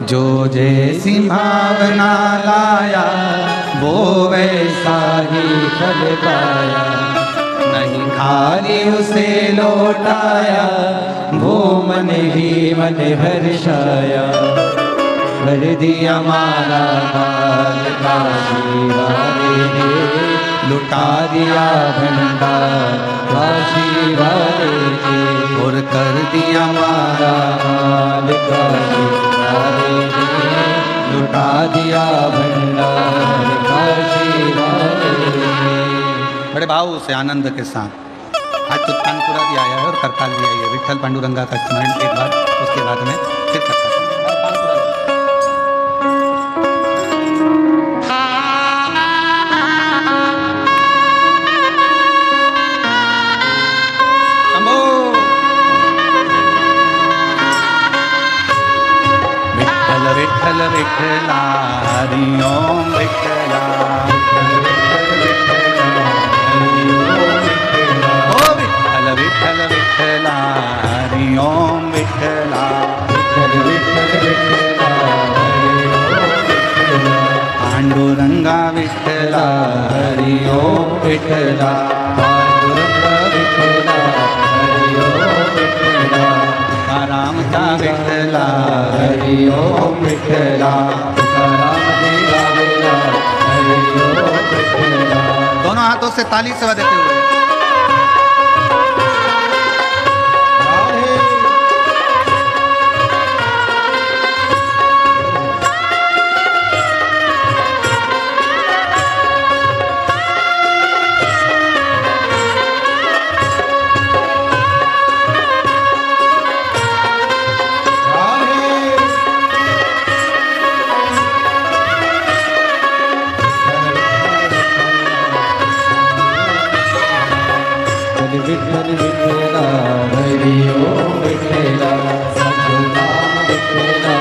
जो जैसी भावना लाया वो वैसा ही फल पाया, नहीं खाली उसे लौटाया वो मन ही मन हर्षाया। भर दिया मारा माल काशी वाले ने, लुटा दिया भंडार काशी वाले ने, और कर दिया मारा माल काशी वाले ने, लुटा दिया भंडार काशी वाले ने। बड़े भाव से आनंद के साथ आज तो तानपुरा भी आया है और करताल भी आई है। विठल पांडुरंगा का स्मरण एक बार, उसके बाद में फिर करताल। विठ्ठल विठ्ठला हरि ओम विठ्ठला, ओ विठ्ठल विठ्ठल विठ्ठला हरि ओम विठ्ठला, विठ्ठल विठ्ठला पांडुरंगा विठ्ठला हरि ओम विठ्ठला, पांडुरंगा विठ्ठला हरि ओम विठ्ठला, रामचा विठ्ठला हरि ओम विठ्ठला, हरि ओम विठ्ठला। दोनों हाथों से ताली सेवा देते हुए विठ्ठल विठ्ठला हरि ओम विठ्ठला, सचु नाम विठ्ठला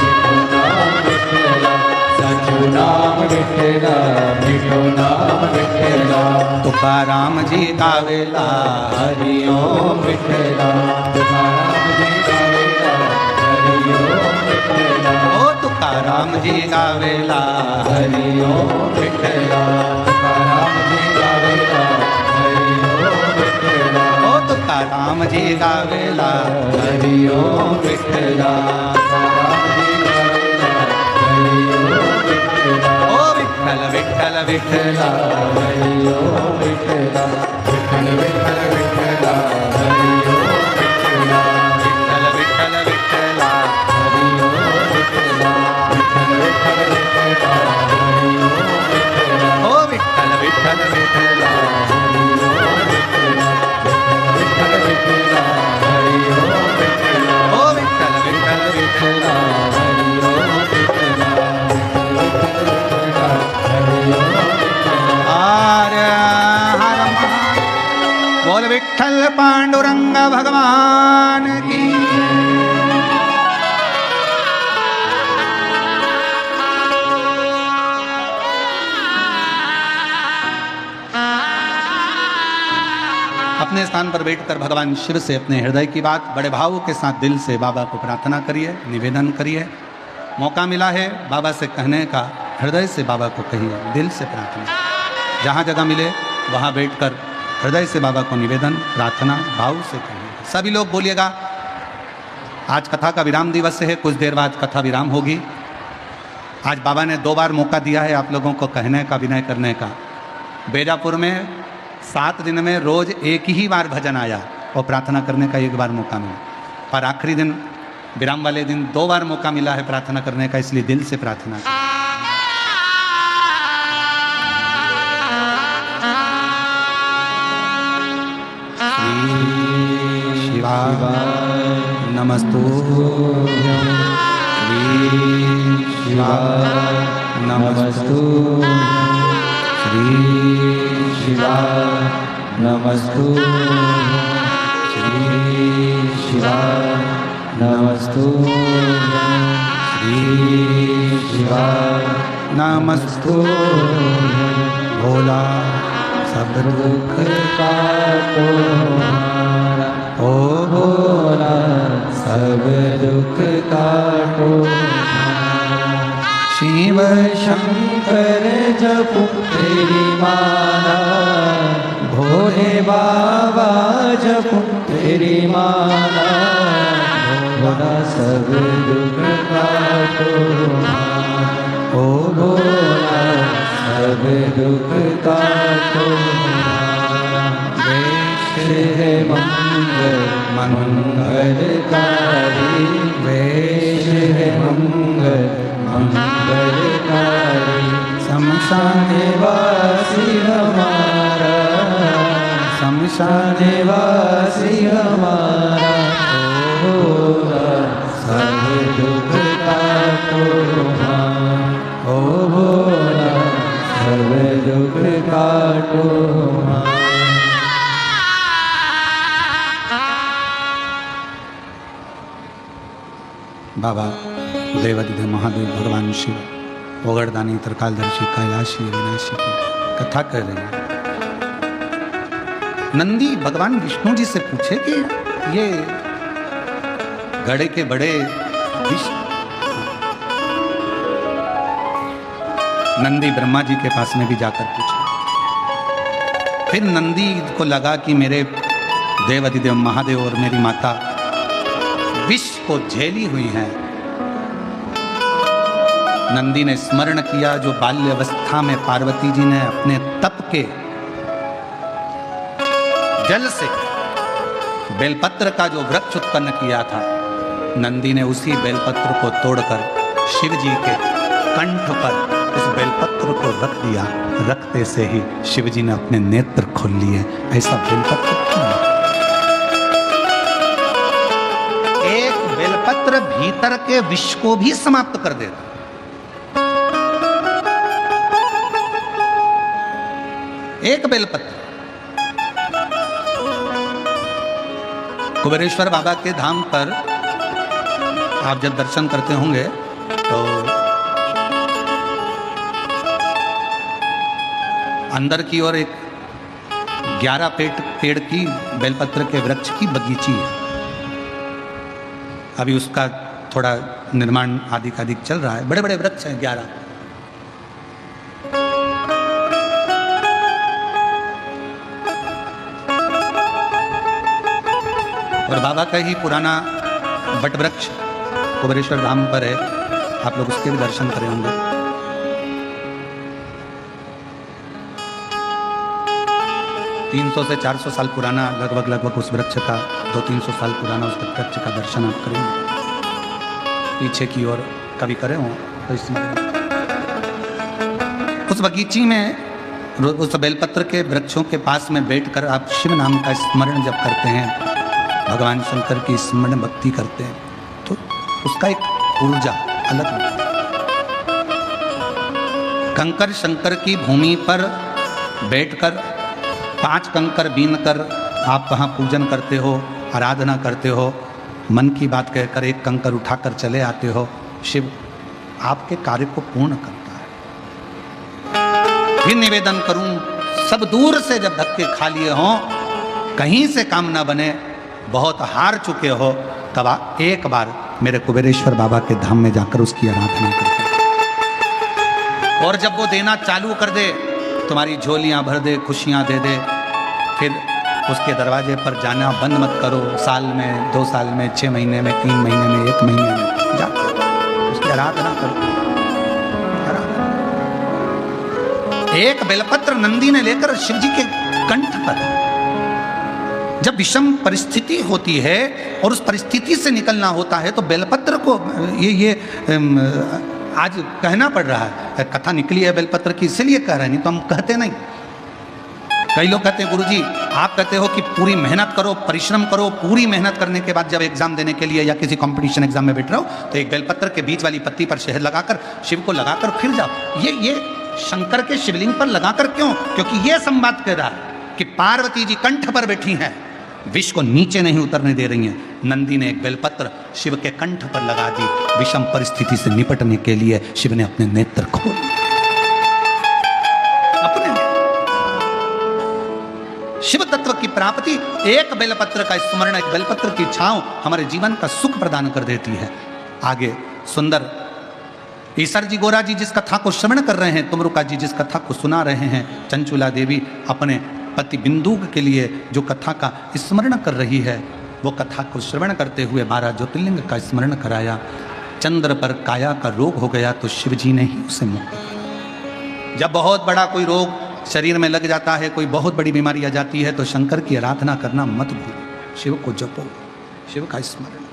मिठो नाम विठ्ठला, सचु नाम विठ्ठला मिठो नाम विठ्ठला। तुकाराम जी गावेला हरि ओम विठ्ठला, तुकाराम जी गावेला हरि ओम विठ्ठला, ओ तुकाराम जी गावेला हरि ओम विठ्ठला, तुकाराम जी गावेला हरि ओम विठ्ठला, ओ तुकाराम जी गावेला हरि ओम विठ्ठला, तुकाराम जी गावेला हरि ओम विठ्ठला, ओ विठ्ठल विठ्ठल विठ्ठला हरि ओम विठ्ठला, विठ्ठल विठ्ठल विठ्ठला हरि ओम विठ्ठला, विठ्ठल विठ्ठल विठ्ठला हरि ओम विठ्ठला, विठ्ठल विठ्ठल विठ्ठला हरि ओम विठ्ठला, ओ विठ्ठल विठ्ठल विठ्ठला हरि ओम विठ्ठला, विठ्ठल विठ्ठला हरि ओम विठ्ठला, ओ विठ्ठल विठ्ठल विठ्ठला हरि ओम विठ्ठला, विठ्ठल विठ्ठला हरि ओम विठ्ठला। आर्य हर बोल विठ्ठल पांडुरंग भगवान की। अपने स्थान पर बैठकर भगवान शिव से अपने हृदय की बात बड़े भाव के साथ दिल से बाबा को प्रार्थना करिए, निवेदन करिए। मौका मिला है बाबा से कहने का, हृदय से बाबा को कहिए, दिल से प्रार्थना। जहाँ जगह मिले वहाँ बैठकर हृदय से बाबा को निवेदन, प्रार्थना भाव से कहिए। सभी लोग बोलिएगा। आज कथा का विराम दिवस है, कुछ देर बाद कथा विराम होगी। आज बाबा ने 2 बार मौका दिया है आप लोगों को कहने का, विनय करने का। बेजापुर में 7 दिन में रोज एक ही बार भजन आया और प्रार्थना करने का 1 बार मौका मिला, पर आखिरी दिन विराम वाले दिन 2 बार मौका मिला है प्रार्थना करने का, इसलिए दिल से प्रार्थना करें। श्री शिवाय नमस्तुभ्यं, श्री शिवाय नमस्तुभ्यं, श्री शिवाय नमस्तुभ्यं, श्री शिवाय नमस्तुभ्यं, श्री शिवाय नमस्तुभ्यं। भोला सब दुख काटो हमारा, ओ भोला सब दुख काटो हमारा। शिव शंकर जपो तेरी माला, भोले बाबा जपो तेरी माला, भोला सब दुख काटो, ओ भोला सब दुख काटो। वेश है मंगल मंगलकारी, वेश है मंगल मंगलकारी, शमशान वासी हमारा, शमशान वासी हमारा, ओ भोला सब दुख काटो, ओ भोला सब दुख काटो। बाबा देवादिदेव महादेव भगवान शिव ओगड़दानी त्रिकालदर्शी कैलाशी अविनाशी की कथा कर रहे हैं। नंदी भगवान विष्णु जी से पूछे कि ये घड़े के बड़े विष्णु, नंदी ब्रह्मा जी के पास में भी जाकर पूछे। फिर नंदी को लगा कि मेरे देवादिदेव महादेव और मेरी माता विष को झेली हुई है। नंदी ने स्मरण किया जो बाल्य अवस्था में पार्वती जी ने अपने तप के जल से बेलपत्र का जो वृक्ष उत्पन्न किया था, नंदी ने उसी बेलपत्र को तोड़कर शिव जी के कंठ पर उस बेलपत्र को रख दिया। रखते से ही शिव जी ने अपने नेत्र खोल लिए। ऐसा बेलपत्र क्यों? एक बेलपत्र भीतर के विष को भी समाप्त कर देता। एक बेलपत्र। कुबेरेश्वर बाबा के धाम पर आप जब दर्शन करते होंगे तो अंदर की ओर एक 11 पेड़ की बेलपत्र के वृक्ष की बगीची है। अभी उसका थोड़ा निर्माण आदि का चल रहा है। बड़े बड़े वृक्ष हैं 11। और बाबा का ही पुराना बट वृक्ष कुबेरेश्वर धाम पर है। आप लोग उसके भी दर्शन करे होंगे। तीन 300 से 400 साल पुराना लगभग उस वृक्ष का 200-300 साल पुराना उस वृक्ष का दर्शन आप करेंगे। पीछे की ओर कभी करे हो तो इसमें उस बगीची में उस बेलपत्र के वृक्षों के पास में बैठकर आप शिव नाम का स्मरण जब करते हैं, भगवान शंकर की स्मरण भक्ति करते हैं, तो उसका एक ऊर्जा अलग है। कंकर शंकर की भूमि पर बैठकर 5 कंकर बीन कर आप वहाँ पूजन करते हो, आराधना करते हो, मन की बात कहकर एक कंकर उठाकर चले आते हो, शिव आपके कार्य को पूर्ण करता है। फिर निवेदन करूं, सब दूर से जब धक्के खा लिए हों, कहीं से काम ना बने, बहुत हार चुके हो, तब एक बार मेरे कुबेरेश्वर बाबा के धाम में जाकर उसकी आराधना करते। और जब वो देना चालू कर दे, तुम्हारी झोलियां भर दे, खुशियां दे दे, फिर उसके दरवाजे पर जाना बंद मत करो। साल में, 2 साल में, 6 महीने में, 3 महीने में, 1 महीने में जाकर उसकी आराधना करो। एक बेलपत्र नंदी ने लेकर शिवजी के कंठ पर, जब विषम परिस्थिति होती है और उस परिस्थिति से निकलना होता है, तो बेलपत्र को ये आज कहना पड़ रहा है। कथा निकली है बेलपत्र की, इसलिए कह रहे हैं, नहीं तो हम कहते नहीं। कई लोग कहते हैं गुरुजी आप कहते हो कि पूरी मेहनत करो, परिश्रम करो, पूरी मेहनत करने के बाद जब एग्जाम देने के लिए या किसी कंपटीशन एग्जाम में बैठ रहे हो तो एक बेलपत्र के बीच वाली पत्ती पर शहद लगाकर शिव को लगाकर फिर जाओ। ये शंकर के शिवलिंग पर लगाकर क्यों? क्योंकि ये संवाद कह रहा है कि पार्वती जी कंठ पर बैठी हैं, विष को नीचे नहीं उतरने दे रही हैं। नंदी ने एक बेलपत्र शिव के कंठ पर लगा दी। विषम परिस्थिति से निपटने के लिए शिव ने अपने नेत्र खोल लिए। शिव तत्व की प्राप्ति, एक बेलपत्र का स्मरण, एक बेलपत्र की छांव हमारे जीवन का सुख प्रदान कर देती है। आगे सुंदर ईसर जी गोरा जी जिस कथा को श्रवण कर रहे हैं, तुमरुका जी जिस कथा को सुना रहे हैं, चंचुला देवी अपने पति बिंदु के लिए जो कथा का स्मरण कर रही है, वो कथा को श्रवण करते हुए 12 ज्योतिर्लिंग का स्मरण कराया। चंद्र पर काया का रोग हो गया तो शिव जी ने ही उसे मुक्त किया। जब बहुत बड़ा कोई रोग शरीर में लग जाता है, कोई बहुत बड़ी बीमारी आ जाती है, तो शंकर की आराधना करना मत भूलो, शिव को जपो, शिव का स्मरण।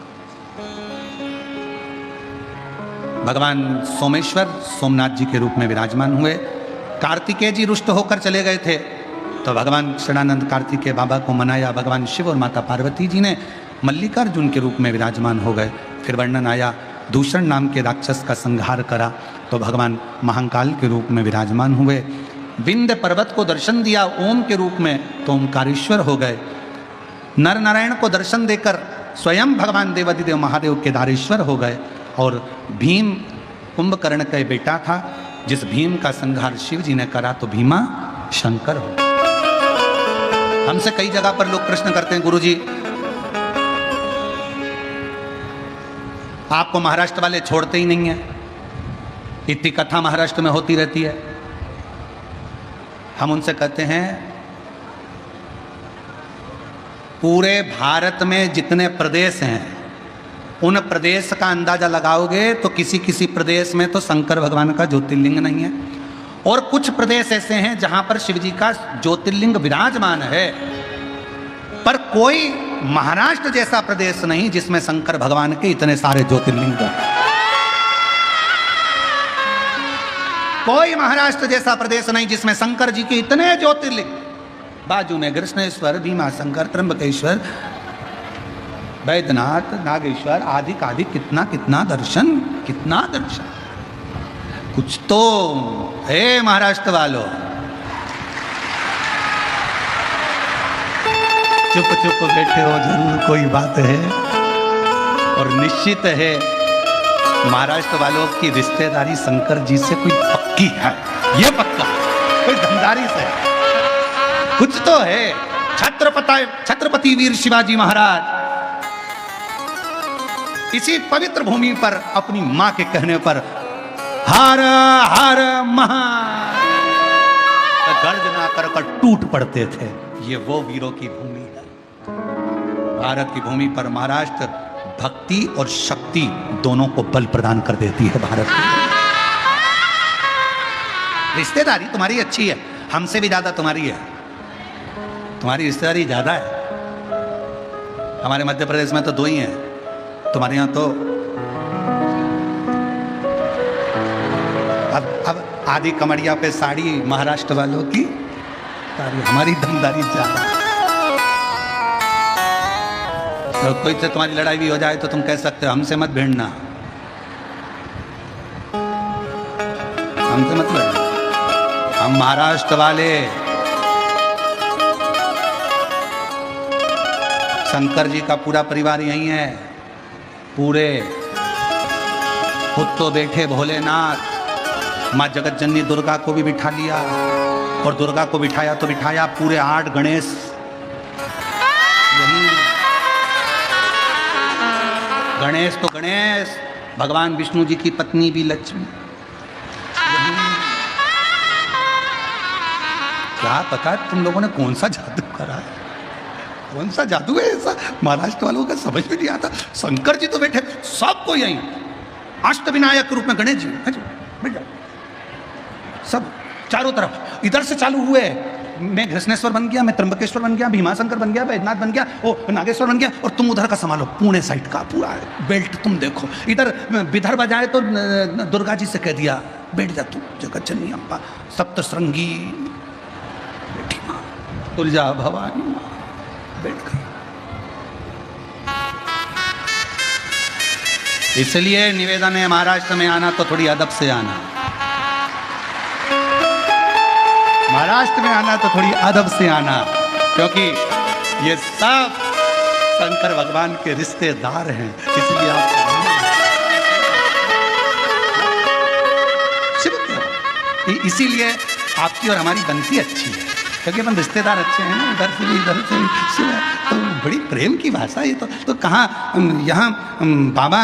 भगवान सोमेश्वर सोमनाथ जी के रूप में विराजमान हुए। कार्तिकेय जी रुष्ट होकर चले गए थे, तो भगवान शरणानंद कार्तिकेय बाबा को मनाया। भगवान शिव और माता पार्वती जी ने मल्लिकार्जुन के रूप में विराजमान हो गए। फिर वर्णन आया, दूषण नाम के राक्षस का संहार करा तो भगवान महाकाल के रूप में विराजमान हुए। विंध्य पर्वत को दर्शन दिया ओम के रूप में तो ओंकारेश्वर हो गए। नर नारायण को दर्शन देकर स्वयं भगवान देवादिदेव महादेव केदारेश्वर हो गए। और भीम कुंभकर्ण का बेटा था, जिस भीम का संहार शिव जी ने करा तो भीमा शंकर हो। हमसे कई जगह पर लोग प्रश्न करते हैं, गुरुजी आपको महाराष्ट्र वाले छोड़ते ही नहीं है, इतनी कथा महाराष्ट्र में होती रहती है। हम उनसे कहते हैं, पूरे भारत में जितने प्रदेश हैं, उन प्रदेश का अंदाजा लगाओगे तो किसी किसी प्रदेश में तो शंकर भगवान का ज्योतिर्लिंग नहीं है, और कुछ प्रदेश ऐसे हैं जहां पर शिव जी का ज्योतिर्लिंग विराजमान है, पर कोई महाराष्ट्र जैसा प्रदेश नहीं जिसमें शंकर भगवान के इतने सारे ज्योतिर्लिंग हैं। कोई महाराष्ट्र जैसा प्रदेश नहीं जिसमें शंकर जी के इतने ज्योतिर्लिंग, बाजू में कृष्णेश्वर, भीमा शंकर, त्र्यंबकेश्वर, वैद्यनाथ, नागेश्वर आदि आदि, कितना कितना दर्शन, कितना दर्शन। कुछ तो है महाराष्ट्र वालों, चुप चुप बैठे हो, जरूर कोई बात है। और निश्चित है महाराष्ट्र वालों की रिश्तेदारी शंकर जी से कोई पक्की है, ये पक्का, कोई धंधारी से कुछ तो है। छत्रपति वीर शिवाजी महाराज इसी पवित्र भूमि पर अपनी मां के कहने पर हर हर महा गर्जना कर टूट पड़ते थे। ये वो वीरों की भूमि है। भारत की भूमि पर महाराष्ट्र भक्ति और शक्ति दोनों को बल प्रदान कर देती है। भारत की रिश्तेदारी तुम्हारी अच्छी है, हमसे भी ज्यादा तुम्हारी है, तुम्हारी रिश्तेदारी ज्यादा है। हमारे मध्य प्रदेश में तो 2 ही हैं, तुम्हारे यहां तो अब आधी कमरिया पे साड़ी महाराष्ट्र वालों की, हमारी दमदारी ज्यादा। तो कोई से तुम्हारी लड़ाई भी हो जाए तो तुम कह सकते हो हमसे मत भिड़ना, हमसे मत भिड़ना, हम महाराष्ट्र वाले शंकर जी का पूरा परिवार यही है। पूरे खुद तो बैठे भोलेनाथ, माँ जगत जननी दुर्गा को भी बिठा लिया, और दुर्गा को बिठाया तो बिठाया पूरे 8 गणेश यही। गणेश तो गणेश, भगवान विष्णु जी की पत्नी भी लक्ष्मी। क्या पता तुम लोगों ने कौन सा जादू करा है, कौन सा जादू है ऐसा महाराष्ट्र वालों का समझ में नहीं आता। शंकर जी तो बैठे सबको यही, अष्टविनायक रूप में गणेश जी बैठ जाओ, सब चारों तरफ इधर से चालू हुए। मैं कृष्णेश्वर बन गया, मैं त्र्यंबकेश्वर बन गया, भीमाशंकर बन गया, वैद्यनाथ बन गया, ओ नागेश्वर बन गया, और तुम उधर का संभालो, पुणे साइड का पूरा बेल्ट तुम देखो। इधर विदर्भ जाए तो दुर्गा जी से कह दिया बैठ जा तू, जगत जननी अम्बा सप्तश्रृंगी बैठी माँ तुलजा भवानी बैठ गई। इसलिए निवेदन है, महाराष्ट्र में आना तो थोड़ी अदब से आना, महाराष्ट्र में आना तो थोड़ी अदब से आना, क्योंकि ये सब शंकर भगवान के रिश्तेदार हैं। इसलिए आप इसीलिए आपकी और हमारी बनती अच्छी है, क्योंकि अपन रिश्तेदार अच्छे हैं ना, इधर से भी इधर से भी, तो बड़ी प्रेम की भाषा ये तो कहाँ यहाँ बाबा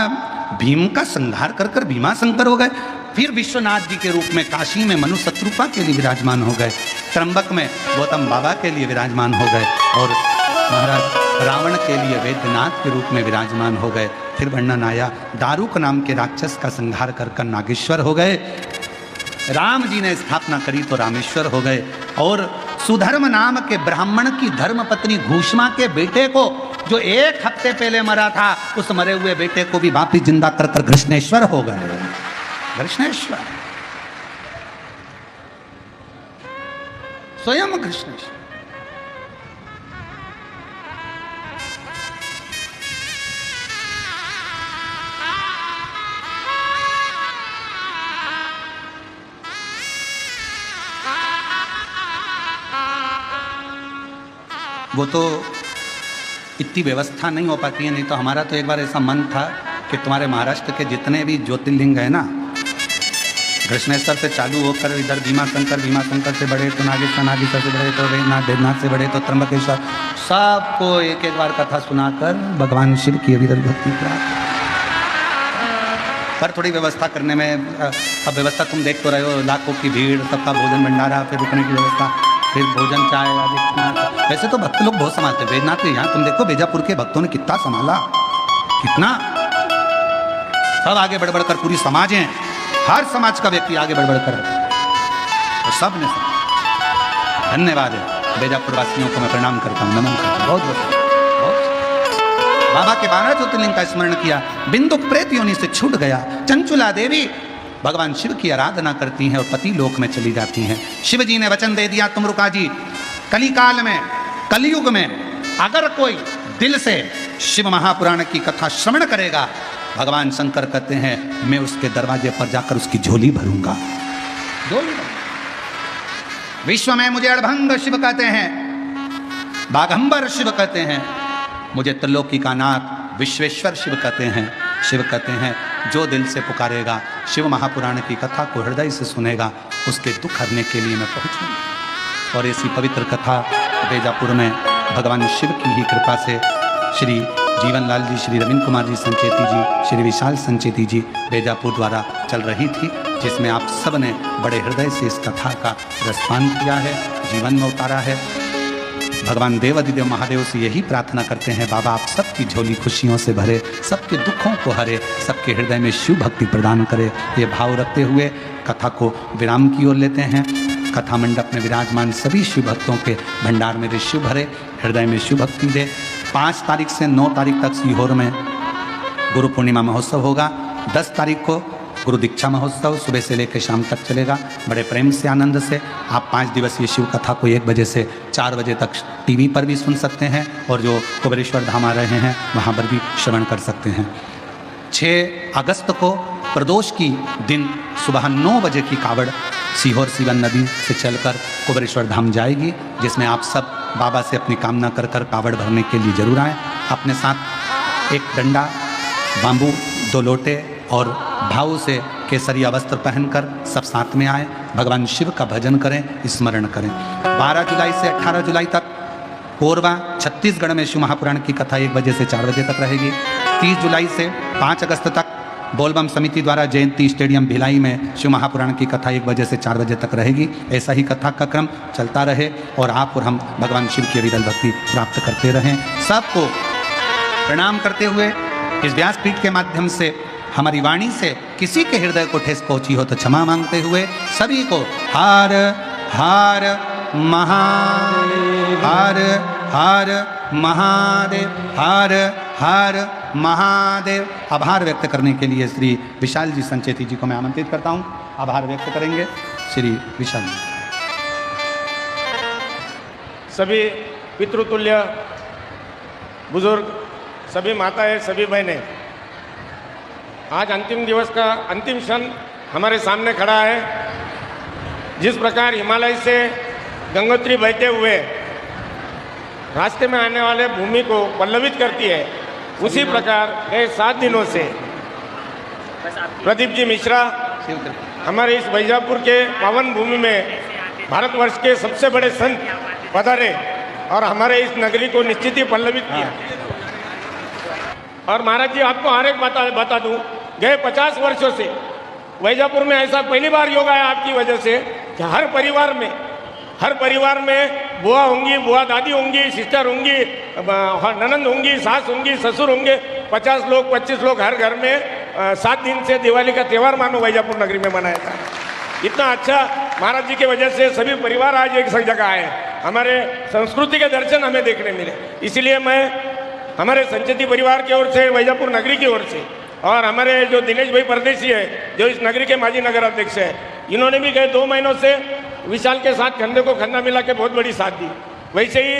भीम का संहार कर भीमा शंकर हो गए। फिर विश्वनाथ जी के रूप में काशी में मनु शत्रुपा के लिए विराजमान हो गए, त्र्यंबक में गौतम बाबा के लिए विराजमान हो गए और महाराज रावण के लिए वैद्यनाथ के रूप में विराजमान हो गए। फिर वर्णन आया दारुक नाम के राक्षस का संहार कर नागेश्वर हो गए। राम जी ने स्थापना करी तो रामेश्वर हो गए। और सुधर्म नाम के ब्राह्मण की धर्मपत्नी घूष्मा के बेटे को, जो 1 हफ्ते पहले मरा था, उस मरे हुए बेटे को भी वापिस जिंदा कर कृष्णेश्वर हो गए। कृष्णेश्वर, स्वयं कृष्णेश्वर। वो तो इतनी व्यवस्था नहीं हो पाती है, नहीं तो हमारा तो एक बार ऐसा मन था कि तुम्हारे महाराष्ट्र के जितने भी ज्योतिर्लिंग है ना, कृष्णेश्वर से चालू होकर इधर भीमा शंकर से बड़े तो नागेश्वर से बड़े तो वेदनाथ से बड़े तो त्र्यंबकेश्वर, सबको एक एक बार कथा सुनाकर भगवान शिव की अविरल भक्ति प्राप्त। पर थोड़ी व्यवस्था करने में, अब व्यवस्था तुम देख तो रहे हो, लाखों की भीड़, सबका भोजन भंडारा, फिर रुकने की व्यवस्था, फिर भोजन चाय आदि। वैसे तो भक्त लोग बहुत संभालते हैं वेदनाथ के यहाँ। तुम देखो बेजापुर के भक्तों ने कितना संभाला, कितना सब आगे बढ़ बढ़कर, पूरी समाज है, हर समाज का व्यक्ति आगे बढ़ बढ़कर, और सब ने धन्यवाद है बेजापुर वासियों को मैं प्रणाम करता हूँ, नमन करता हूँ। बहुत बहुत बाबा के 12 ज्योतिर्लिंग का स्मरण किया। बिंदु प्रेत योनि से छूट गया। चंचुला देवी भगवान शिव की आराधना करती हैं और पति लोक में चली जाती हैं। शिव जी ने वचन दे दिया, तुम रुका जी, कलिकाल में, कलयुग में अगर कोई दिल से शिव महापुराण की कथा श्रवण करेगा, भगवान शंकर कहते हैं मैं उसके दरवाजे पर जाकर उसकी झोली भरूंगा। विश्व में मुझे अड़भंग शिव कहते हैं, बाघंबर शिव कहते हैं, मुझे त्रिलोकी का नाथ विश्वेश्वर शिव कहते हैं। शिव कहते हैं जो दिल से पुकारेगा, शिव महापुराण की कथा को हृदय से सुनेगा, उसके दुख हरने के लिए मैं पहुंचूंगा। और ऐसी पवित्र कथा बेजापुर में भगवान शिव की ही कृपा से श्री जीवनलाल जी, श्री रविंद्र कुमार जी संचेती जी, श्री विशाल संचेती जी बेजापुर द्वारा चल रही थी, जिसमें आप सब ने बड़े हृदय से इस कथा का रसपान किया है, जीवन में उतारा है। भगवान देवाधिदेव महादेव से यही प्रार्थना करते हैं, बाबा आप सबकी झोली खुशियों से भरे, सबके दुखों को हरे, सबके हृदय में शिव भक्ति प्रदान करे। ये भाव रखते हुए कथा को विराम की ओर लेते हैं। कथा मंडप में विराजमान सभी शिव भक्तों के भंडार में शिव भरे, हृदय में शिव भक्ति दे। 5 तारीख से 9 तारीख तक सीहोर में गुरु पूर्णिमा महोत्सव होगा। 10 तारीख को गुरु दीक्षा महोत्सव सुबह से लेकर शाम तक चलेगा। बड़े प्रेम से, आनंद से आप 5 दिवसीय शिव कथा को 1 बजे से 4 बजे तक टीवी पर भी सुन सकते हैं, और जो कुबेरेश्वर धाम आ रहे हैं वहाँ पर भी श्रवण कर सकते हैं। 6 अगस्त को प्रदोष की दिन सुबह 9 बजे की कावड़ सीहोर सीवन नदी से चलकर कुबेरेश्वर धाम जाएगी, जिसमें आप सब बाबा से अपनी कामना कर कर कावड़ भरने के लिए जरूर आएँ। अपने साथ एक डंडा, बांबू, 2 लोटे और भाव से केसरिया वस्त्र पहनकर सब साथ में आए, भगवान शिव का भजन करें, स्मरण करें। 12 जुलाई से 18 जुलाई तक कोरबा छत्तीसगढ़ में शिव महापुराण की कथा 1 बजे से 4 बजे तक रहेगी। 30 जुलाई से 5 अगस्त तक बोलबम समिति द्वारा जयंती स्टेडियम भिलाई में शिव महापुराण की कथा 1 बजे से 4 बजे तक रहेगी। ऐसा ही कथा का क्रम चलता रहे और आप और हम भगवान शिव की अविरल भक्ति प्राप्त करते रहें। सबको प्रणाम करते हुए इस व्यासपीठ के माध्यम से हमारी वाणी से किसी के हृदय को ठेस पहुंची हो तो क्षमा मांगते हुए सभी को हर हर महादेव, हर हर महादेव, हर हर महादेव। आभार व्यक्त करने के लिए श्री विशाल जी संचेती जी को मैं आमंत्रित करता हूं। आभार व्यक्त करेंगे श्री विशाल जी। सभी पितृतुल्य बुजुर्ग, सभी माताएं, सभी बहनें, आज अंतिम दिवस का अंतिम क्षण हमारे सामने खड़ा है। जिस प्रकार हिमालय से गंगोत्री बहते हुए रास्ते में आने वाले भूमि को पल्लवित करती है, उसी प्रकार गए 7 दिनों से प्रदीप जी मिश्रा हमारे इस बैजापुर के पावन भूमि में भारतवर्ष के सबसे बड़े संत पधारे और हमारे इस नगरी को निश्चित ही पल्लवित किया। और महाराज जी, आपको हर एक बता दूं, गए 50 वर्षों से वैजापुर में ऐसा पहली बार योग आया आपकी वजह से कि हर परिवार में बुआ होंगी, बुआ दादी होंगी, सिस्टर होंगी, ननंद होंगी, सास होंगी, ससुर होंगे, 50 लोग 25 लोग हर घर में 7 दिन से दिवाली का त्यौहार मानो वैजापुर नगरी में मनाया था। इतना अच्छा महाराज जी की वजह से सभी परिवार आज एक सही जगह आए, हमारे संस्कृति के दर्शन हमें देखने मिले। इसलिए मैं हमारे संचेती परिवार की ओर से, वैजापुर नगरी की ओर से, और हमारे जो दिनेश भाई परदेसी है जो इस नगरी के माजी नगर अध्यक्ष है, इन्होंने भी गए 2 महीनों से विशाल के साथ कंधे को कंधा मिला के बहुत बड़ी साथ दी। वैसे ही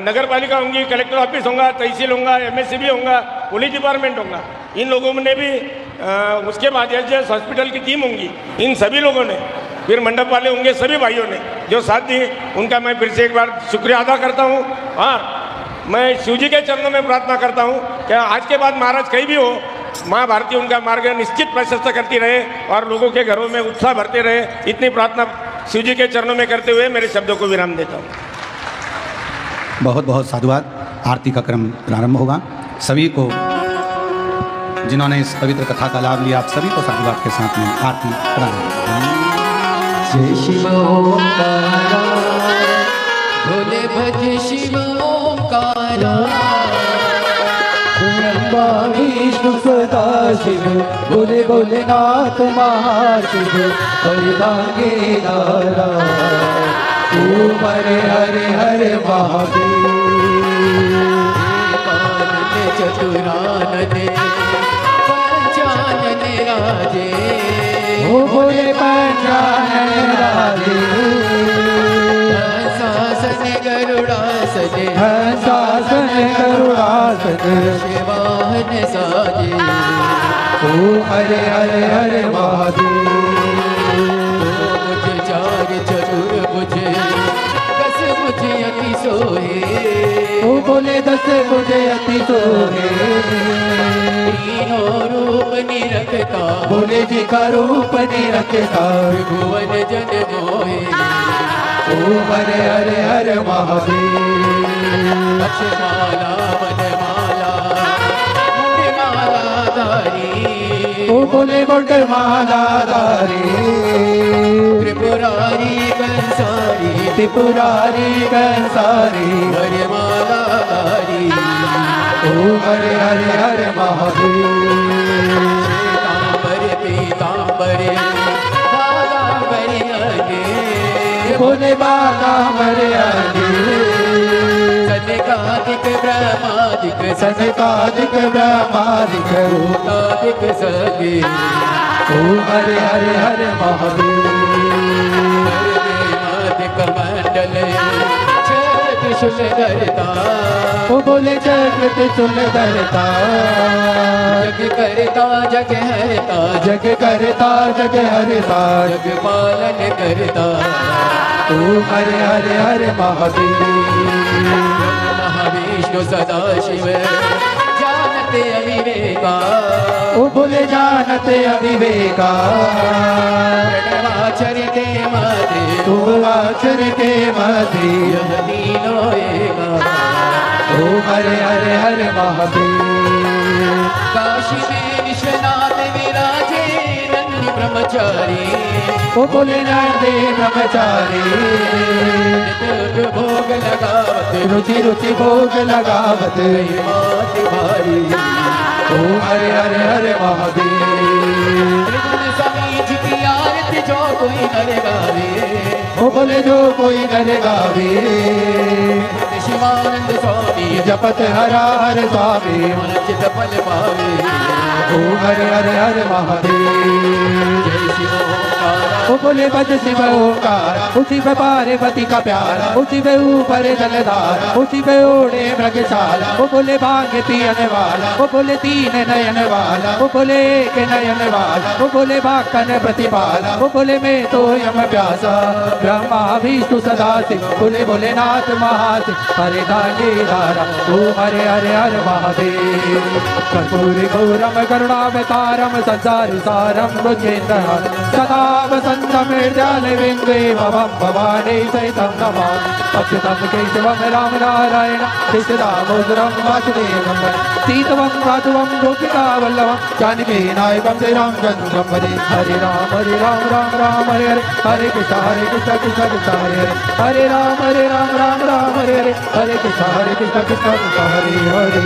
नगर पालिका होंगी, कलेक्टर ऑफिस होगा, तहसील होगा, MSCB होगा, पुलिस डिपार्टमेंट होगा, इन लोगों ने भी उसके बाद एस हॉस्पिटल की टीम होंगी, इन सभी लोगों ने, फिर मंडप वाले होंगे, सभी भाइयों ने जो साथ दी, उनका मैं फिर से एक बार शुक्रिया अदा करता हूँ। और मैं शिव जी के चरणों में प्रार्थना करता हूँ कि आज के बाद महाराज कहीं भी हो, माँ भारती उनका मार्ग निश्चित प्रशस्त करती रहे और लोगों के घरों में उत्साह भरते रहे। इतनी प्रार्थना शिव जी के चरणों में करते हुए मेरे शब्दों को विराम देता हूँ। बहुत बहुत साधुवाद। आरती का क्रम प्रारंभ होगा। सभी को जिन्होंने इस पवित्र कथा का लाभ लिया, आप सभी को साधुवाद के साथ में आरती प्रारंभ। जय शिव ओंकारा, भोले भज शिव ओंकारा, ब्रह्मा विष्णु सदा शिव, बोले भोलेनाथ महाशिव, हरिभागे नारा, ओम हरे हरे हरे महादेव। चतुरानने पंचानन राजे, ओ भोले पंचानन राजे, हंसासन गरुड़ासन, हंसासन गरुड़ासन, शिवाहन साजे, ओ हरे हरे हरे महादेव। मुझ चार चतुर्भुज, 10 मुझ अति सोहे, ओ बोले 10 मुझे अति सोहे, तीनों रूप निरखता, बोले जी का रूप निरखता, भुवन जन मोहे, ओ हरे हरे हरे महादेव। अक्षमाला वनमाला मुंडमाला धारी, ओ बोले मुंडमाला धारी, त्रिपुरारी कंसारी, त्रिपुरारी कंसारी, वरमाला धारी, ओ हरे हरे हरे महादेव। पीतांबर बागांबर आगे, बोले बागांबर आगे, सनकादिक ब्रह्मादिक, सनकादिक ब्रह्मादिक, भूतादिक सगे, ओ हरे हरे हरे महादेव। मंडल त्रिशूल धरता, ओ बोले चक्र त्रिशूल धरता, जग करता जग हरता, जग करता जग हरता, जग पालन करता, ओ हरे हरे हरे महादेव। महाविष्णु सदा शिव, जानते अविवेका, ओ बोले जानते अविवेका, प्रणवाचरिते मते, तुम आचरिते मते, यह तीनों एका, ओ हरे हरे हरे महादेव। काशी में विश्वनाथ विराजे, नंदी ब्रह्मचारी, ओ बोले नंदी ब्रह्मचारी, नित्य भोग लगावत, रुचि रुचि भोग लगावत, मात भारी, ओ हरे हरे हरे महादेव। त्रिगुण समीच की आरती जो कोई नर गावे, ओ बोले जो कोई नर गावे, शिवानंद स्वामी जपत हरा हर स्वामी, चित फल पावे, ओ हरे हरे हरे महादेव। जय शिव ओंकारा, ओ बोले भज शिव ओंकारा, उसी पे पार्वती का प्यारा, उसी पे ऊपर जलधारा, उसी पे ओढ़े मृगशाला, ओ बोले भाग्य पियन वाला, ओ बोले 3 नयन वाला, ओ बोले 1 नयन वाला, ओ बोले भाकन प्रतिपाला, ओ बोले मैं तो यम प्यासा, ब्रह्मा विष्णु सदा शिव, बोले भोलेनाथ महाशिव, हरे धागे धारा, ओ हरे हरे हरे महादेव। कर्पूरी गौरम करुणावतारम, संसार सारम भुजेन्द्र सदा वसन्तमृजाले बिन्दे भवं भवानी सहितं नमामि अच्युतं केशवं राम नारायण कृष्णदामोदरं वासुदेवं सीतवं राघवं गोपिका वल्लभं जानकी नायकं श्री रामचन्द्रं भजे हरे राम राम राम हरे हरे हरे कृष्ण कृष्ण कृष्ण हरे हरे राम राम हरे हरे कृष्ण कृष्ण हरे हरे।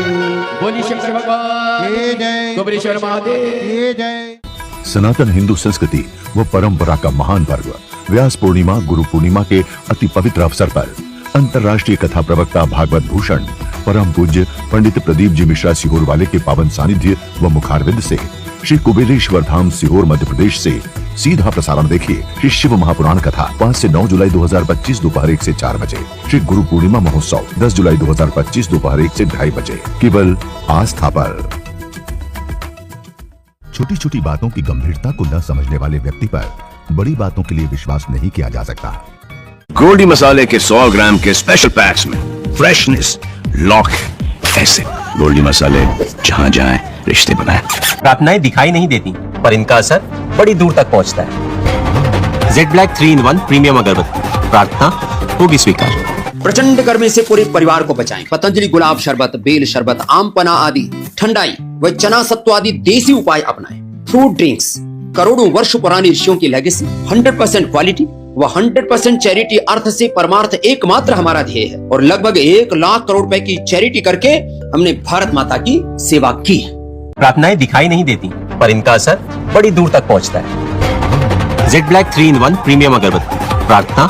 बोलिए शंकर भगवान ये जय गोपरेश्वर महादेव ये जय। सनातन हिंदू संस्कृति व परंपरा का महान पर्व व्यास पूर्णिमा गुरु पूर्णिमा के अति पवित्र अवसर पर अंतर्राष्ट्रीय कथा प्रवक्ता भागवत भूषण परम पूज्य पंडित प्रदीप जी मिश्रा सीहोर वाले के पावन सानिध्य व मुखारविंद से श्री कुबेरेश्वर धाम सीहोर मध्य प्रदेश से सीधा प्रसारण देखिए श्री शिव महापुराण कथा 5 से 9 जुलाई 2025 दोपहर 1 से 4 बजे। श्री गुरु पूर्णिमा महोत्सव 10 जुलाई 2025 दोपहर 1 से 2:30 बजे केवल आस्था पर। छोटी छोटी बातों की गंभीरता को न समझने वाले व्यक्ति पर बड़ी बातों के लिए विश्वास नहीं किया जा सकता। गोल्डी मसाले के 100 ग्राम के स्पेशल पैक्स में फ्रेशनेस लॉक ऐसे गोल्डी मसाले जहां जाएं रिश्ते बनाएं। प्रार्थनाएं दिखाई नहीं देती पर इनका असर बड़ी दूर तक पहुंचता है। जेड ब्लैक 3-in-1 प्रीमियम अगरबत्ती, प्रार्थना होगी स्वीकार। प्रचंड गर्मी से पूरे परिवार को बचाएं। पतंजलि गुलाब शरबत, बेल शरबत, आम पना आदि ठंडाई व चना सत्व आदि देसी उपाय अपनाएं। फ्रूट ड्रिंक्स करोड़ों वर्ष पुरानी ऋषियों की लेगेसी, 100% क्वालिटी व 100% चैरिटी अर्थ से परमार्थ एकमात्र हमारा ध्येय है और लगभग 1 लाख करोड़ रुपए की चैरिटी करके हमने भारत माता की सेवा की है। प्रार्थनाएं दिखाई नहीं देती पर इनका असर बड़ी दूर तक पहुंचता है। जेड ब्लैक 3-in-1 प्रीमियम अगरबत्ती, प्रार्थना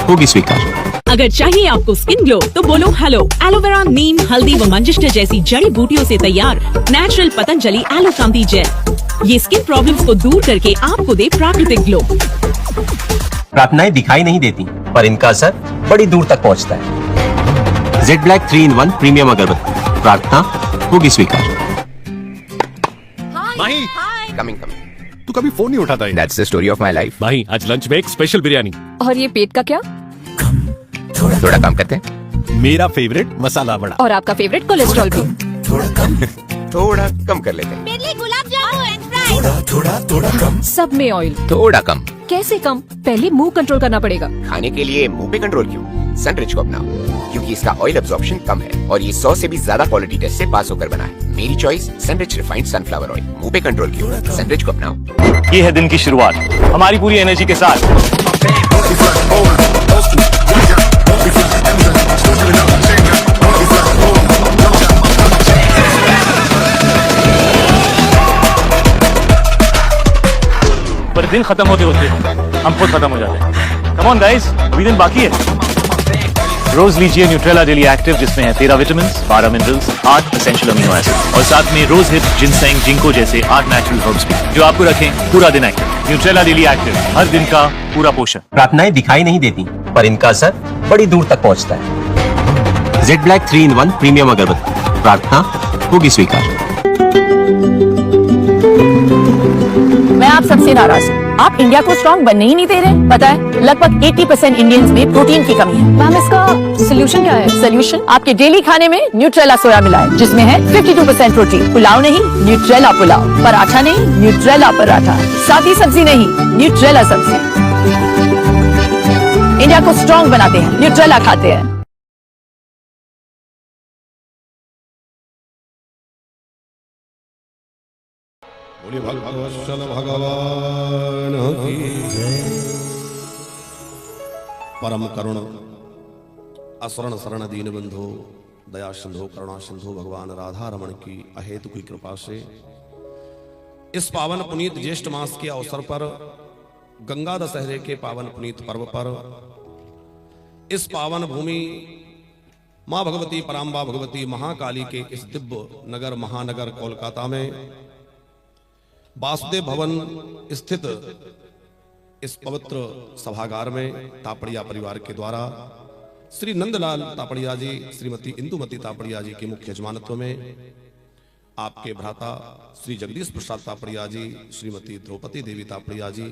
होगी स्वीकार। अगर चाहिए आपको स्किन ग्लो तो बोलो हेलो। एलोवेरा, नीम, हल्दी व मंजिष्टर जैसी जड़ी बूटियों से तैयार नेचुरल पतंजलि एलो कांति जेल, ये स्किन प्रॉब्लम्स को दूर करके आपको दे प्राकृतिक ग्लो। प्रार्थनाएं दिखाई नहीं देती पर इनका असर बड़ी दूर तक पहुंचता है। जेड ब्लैक 3-in-1 प्रीमियम अगरबत्ती, प्रार्थना होगी स्वीकार। माही कमिंग तू कभी फोन नहीं उठाता है। That's the story of my life. भाई आज लंच में एक स्पेशल बिरयानी। और ये पेट का क्या? थोड़ा कम करते हैं। मेरा फेवरेट मसाला बड़ा। और आपका फेवरेट कोलेस्ट्रॉल भी। थोड़ा कम कर लेते हैं। मेरे लिए गुलाब जामुन एंड फ्राइज। थोड़ा कम। सब में ऑयल। थोड़ा कम। कैसे कम? पहले मुंह कंट्रोल करना पड़ेगा। खाने के लिए मुंह पे कंट्रोल क्यों? सनरिच को अपनाओ क्योंकि इसका ऑयल एब्जॉर्प्शन कम है और ये 100 से भी ज्यादा क्वालिटी टेस्ट से पास होकर बना है। मेरी चॉइस सनरिच रिफाइंड सनफ्लावर ऑयल। मुंह पे कंट्रोल क्यों? सनरिच को अपनाओ। ये है दिन की शुरुआत हमारी पूरी एनर्जी के साथ। पर दिन खत्म होते होते हम खुद खत्म हो जाते हैं। कम ऑन गाइस, अभी दिन बाकी है। रोज लीजिए न्यूट्रेला डेली एक्टिव जिसमें है 13 vitamin, 12 minerals, 8 essential amino acid और साथ में रोज हिप, जिनसेंग, जिंको जैसे 8 नेचुरल हर्ब्स भी जो आपको रखें पूरा दिन एक्टिव। न्यूट्रेला डेली एक्टिव, हर दिन का पूरा पोषण। प्रार्थनाएं दिखाई नहीं देती पर इनका असर बड़ी दूर तक पहुंचता है। जेड ब्लैक 3-in-1 प्रीमियम अगरबत्ती, प्रार्थना होगी स्वीकार। मैं आप सबसे नाराज हूँ। आप इंडिया को स्ट्रॉन्ग बनने ही नहीं दे रहे। पता है लगभग 80% इंडियंस में प्रोटीन की कमी है। मैम इसका सोल्यूशन क्या है? सोल्यूशन आपके डेली खाने में न्यूट्रेला सोया मिलाएं जिसमें है 52% प्रोटीन। पुलाव नहीं, न्यूट्रेला पुलाव। पराठा नहीं, न्यूट्रेला पराठा। सादी सब्जी नहीं, न्यूट्रेला सब्जी। इंडिया को स्ट्रॉन्ग बनाते हैं, न्यूट्रेला खाते हैं। बोलिए भगवत्सल भगवान की जय। परम करुण असरण शरण दीन बंधु दया सिंधु करुणा सिंधु भगवान राधा रमण की अहेतु की कृपा से इस पावन पुनीत ज्येष्ठ मास के अवसर पर गंगा दशहरे के पावन पुनीत पर्व पर इस पावन भूमि मां भगवती पराम्बा भगवती महाकाली के इस दिव्य नगर महानगर कोलकाता में वासुदेव भवन स्थित इस पवित्र सभागार में तापड़िया परिवार के द्वारा श्री नंदलाल तापड़िया जी, श्रीमती इंदुमती तापड़िया जी के मुख्य यजमानत्व में आपके भ्राता श्री जगदीश प्रसाद तापड़िया जी, श्रीमती द्रौपदी देवी तापड़िया जी,